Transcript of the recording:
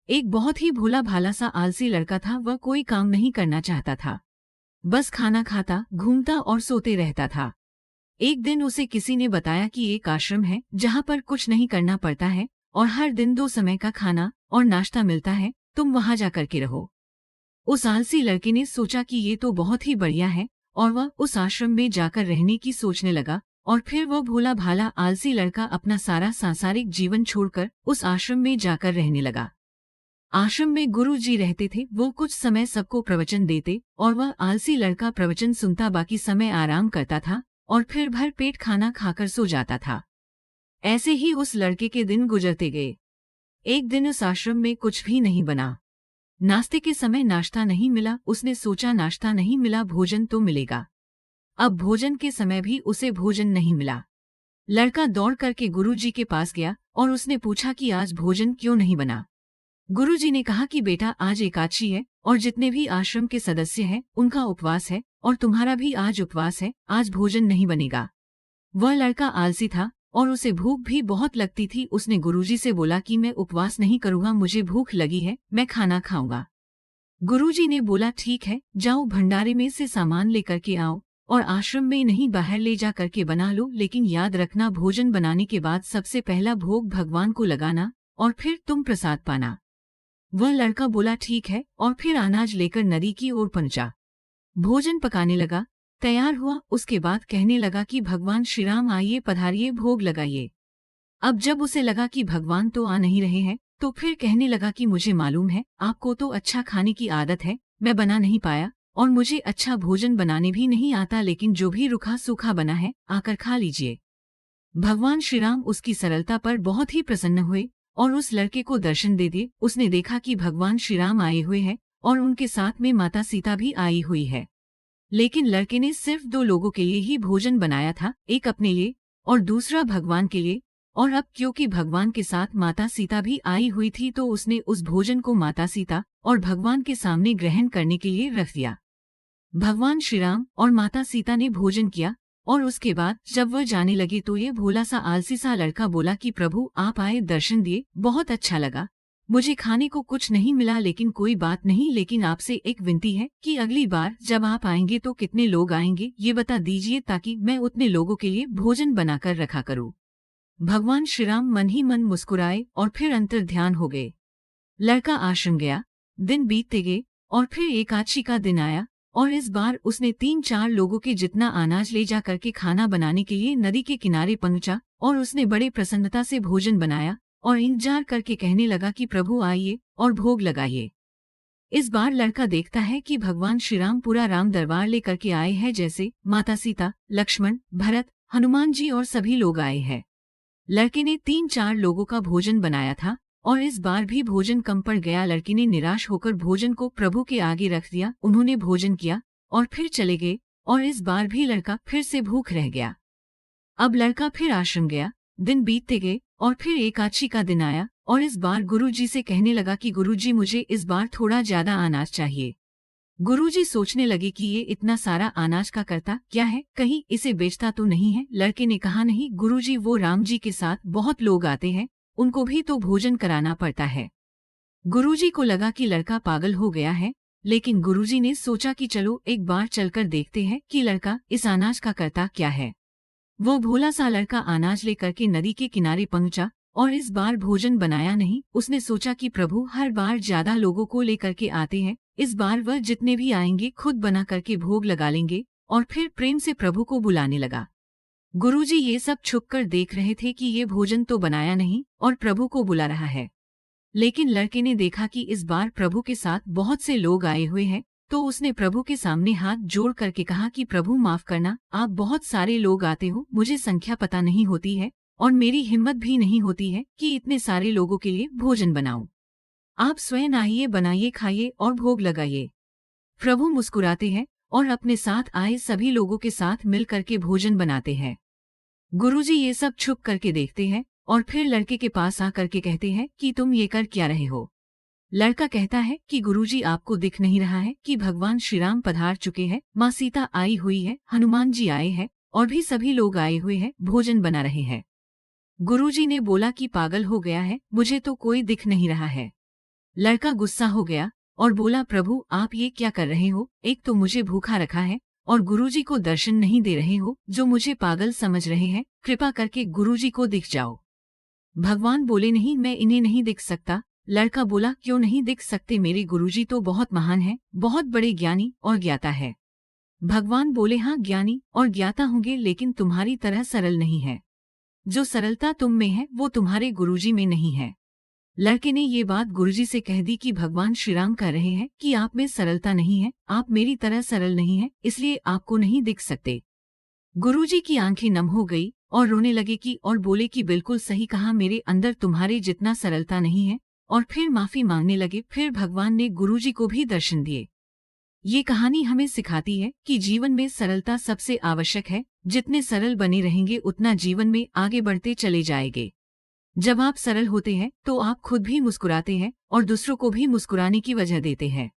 एक बहुत ही भोला भाला सा आलसी लड़का था। वह कोई काम नहीं करना चाहता था, बस खाना खाता, घूमता और सोते रहता था। एक दिन उसे किसी ने बताया कि एक आश्रम है जहाँ पर कुछ नहीं करना पड़ता है और हर दिन 2 समय का खाना और नाश्ता मिलता है, तुम वहाँ जाकर के रहो। उस आलसी लड़के ने सोचा कि ये तो बहुत ही बढ़िया है और वह उस आश्रम में जाकर रहने की सोचने लगा। और फिर वह भोला भाला आलसी लड़का अपना सारा सांसारिक जीवन छोड़कर उस आश्रम में जाकर रहने लगा। आश्रम में गुरु जी रहते थे। वो कुछ समय सबको प्रवचन देते और वह आलसी लड़का प्रवचन सुनता, बाकी समय आराम करता था और फिर भर पेट खाना खाकर सो जाता था। ऐसे ही उस लड़के के दिन गुजरते गए। एक दिन उस आश्रम में कुछ भी नहीं बना। नाश्ते के समय नाश्ता नहीं मिला। उसने सोचा नाश्ता नहीं मिला, भोजन तो मिलेगा। अब भोजन के समय भी उसे भोजन नहीं मिला। लड़का दौड़ करके गुरुजी के पास गया और उसने पूछा कि आज भोजन क्यों नहीं बना। गुरुजी ने कहा कि बेटा, आज एकादशी है और जितने भी आश्रम के सदस्य हैं उनका उपवास है और तुम्हारा भी आज उपवास है, आज भोजन नहीं बनेगा। वह लड़का आलसी था और उसे भूख भी बहुत लगती थी। उसने गुरुजी से बोला कि मैं उपवास नहीं करूँगा, मुझे भूख लगी है, मैं खाना खाऊंगा। गुरुजी ने बोला ठीक है, जाओ भंडारे में से सामान लेकर के आओ और आश्रम में नहीं बाहर ले जा करके बना लो, लेकिन याद रखना भोजन बनाने के बाद सबसे पहला भोग भगवान को लगाना और फिर तुम प्रसाद पाना। वह लड़का बोला ठीक है और फिर अनाज लेकर नदी की ओर पहुंचा। भोजन पकाने लगा, तैयार हुआ। उसके बाद कहने लगा कि भगवान श्री राम आइए, पधारिए, भोग लगाइए। अब जब उसे लगा कि भगवान तो आ नहीं रहे हैं, तो फिर कहने लगा कि मुझे मालूम है आपको तो अच्छा खाने की आदत है, मैं बना नहीं पाया और मुझे अच्छा भोजन बनाने भी नहीं आता, लेकिन जो भी रूखा सूखा बना है आकर खा लीजिए। भगवान श्री राम उसकी सरलता पर बहुत ही प्रसन्न हुए और उस लड़के को दर्शन दे दिए। उसने देखा कि भगवान श्री राम आए हुए हैं और उनके साथ में माता सीता भी आई हुई है। लेकिन लड़के ने सिर्फ 2 लोगों के लिए ही भोजन बनाया था, एक अपने लिए और दूसरा भगवान के लिए। और अब क्योंकि भगवान के साथ माता सीता भी आई हुई थी, तो उसने उस भोजन को माता सीता और भगवान के सामने ग्रहण करने के लिए रख दिया। भगवान श्री राम और माता सीता ने भोजन किया और उसके बाद जब वह जाने लगे तो ये भोला सा आलसी सा लड़का बोला कि प्रभु आप आए, दर्शन दिए, बहुत अच्छा लगा। मुझे खाने को कुछ नहीं मिला, लेकिन कोई बात नहीं, लेकिन आपसे एक विनती है कि अगली बार जब आप आएंगे तो कितने लोग आएंगे ये बता दीजिए, ताकि मैं उतने लोगों के लिए भोजन बनाकर रखा करूं। भगवान श्री राम मन ही मन मुस्कुराए और फिर अंतर ध्यान हो गए। लड़का आश्रम गया, दिन बीतते गए और फिर एकादशी का दिन आया और इस बार उसने 3-4 लोगों के जितना अनाज ले जा करके खाना बनाने के लिए नदी के किनारे पहुंचा और उसने बड़े प्रसन्नता से भोजन बनाया और इंतजार करके कहने लगा कि प्रभु आइए और भोग लगाइए। इस बार लड़का देखता है कि भगवान श्री राम पूरा राम दरबार लेकर के आए हैं, जैसे माता सीता, लक्ष्मण, भरत, हनुमान जी और सभी लोग आए हैं। लड़के ने 3-4 लोगों का भोजन बनाया था और इस बार भी भोजन कम पड़ गया। लड़के ने निराश होकर भोजन को प्रभु के आगे रख दिया। उन्होंने भोजन किया और फिर चले गए और इस बार भी लड़का फिर से भूख रह गया। अब लड़का फिर आश्रम गया, दिन बीतते गए और फिर एकादशी का दिन आया और इस बार गुरुजी से कहने लगा कि गुरुजी मुझे इस बार थोड़ा ज्यादा अनाज चाहिए। गुरुजी सोचने लगे कि ये इतना सारा अनाज का करता क्या है, कहीं इसे बेचता तो नहीं है। लड़के ने कहा नहीं गुरुजी, वो राम जी के साथ बहुत लोग आते हैं, उनको भी तो भोजन कराना पड़ता है। गुरुजी को लगा कि लड़का पागल हो गया है, लेकिन गुरुजी ने सोचा कि चलो एक बार चलकर देखते हैं कि लड़का इस अनाज का करता क्या है। वो भोला सा लड़का अनाज लेकर के नदी के किनारे पहुंचा और इस बार भोजन बनाया नहीं। उसने सोचा कि प्रभु हर बार ज्यादा लोगों को लेकर के आते हैं, इस बार वह जितने भी आएंगे खुद बना करके भोग लगा लेंगे और फिर प्रेम से प्रभु को बुलाने लगा। गुरुजी ये सब छुपकर देख रहे थे कि ये भोजन तो बनाया नहीं और प्रभु को बुला रहा है। लेकिन लड़के ने देखा कि इस बार प्रभु के साथ बहुत से लोग आए हुए हैं, तो उसने प्रभु के सामने हाथ जोड़ करके कहा कि प्रभु माफ करना, आप बहुत सारे लोग आते हो, मुझे संख्या पता नहीं होती है और मेरी हिम्मत भी नहीं होती है कि इतने सारे लोगों के लिए भोजन बनाऊं। आप स्वयं आइए, बनाइए, खाइए और भोग लगाइए। प्रभु मुस्कुराते हैं और अपने साथ आए सभी लोगों के साथ मिल करके भोजन बनाते हैं। गुरुजी ये सब छुप करके देखते हैं और फिर लड़के के पास आकर के कहते हैं कि तुम ये कर क्या रहे हो। लड़का कहता है कि गुरुजी आपको दिख नहीं रहा है कि भगवान श्री राम पधार चुके हैं, माँ सीता आई हुई है, हनुमान जी आए हैं और भी सभी लोग आए हुए हैं, भोजन बना रहे हैं। गुरुजी ने बोला कि पागल हो गया है, मुझे तो कोई दिख नहीं रहा है। लड़का गुस्सा हो गया और बोला, प्रभु आप ये क्या कर रहे हो? एक तो मुझे भूखा रखा है और गुरुजी को दर्शन नहीं दे रहे हो, जो मुझे पागल समझ रहे हैं। कृपा करके गुरुजी को दिख जाओ। भगवान बोले, नहीं, मैं इन्हें नहीं दिख सकता। लड़का बोला, क्यों नहीं दिख सकते? मेरे गुरुजी तो बहुत महान है, बहुत बड़े ज्ञानी और ज्ञाता है। भगवान बोले, हाँ, ज्ञानी और ज्ञाता होंगे, लेकिन तुम्हारी तरह सरल नहीं है। जो सरलता तुम में है वो तुम्हारे गुरुजी में नहीं है। लड़के ने ये बात गुरुजी से कह दी कि भगवान श्रीराम कह रहे हैं कि आप में सरलता नहीं है, आप मेरी तरह सरल नहीं है, इसलिए आपको नहीं दिख सकते। गुरुजी की आंखें नम हो गई और रोने लगे कि और बोले कि बिल्कुल सही कहा, मेरे अंदर तुम्हारे जितना सरलता नहीं है, और फिर माफी मांगने लगे। फिर भगवान ने गुरुजी को भी दर्शन दिए। ये कहानी हमें सिखाती है कि जीवन में सरलता सबसे आवश्यक है। जितने सरल बने रहेंगे उतना जीवन में आगे बढ़ते चले जाएंगे। जब आप सरल होते हैं तो आप खुद भी मुस्कुराते हैं और दूसरों को भी मुस्कुराने की वजह देते हैं।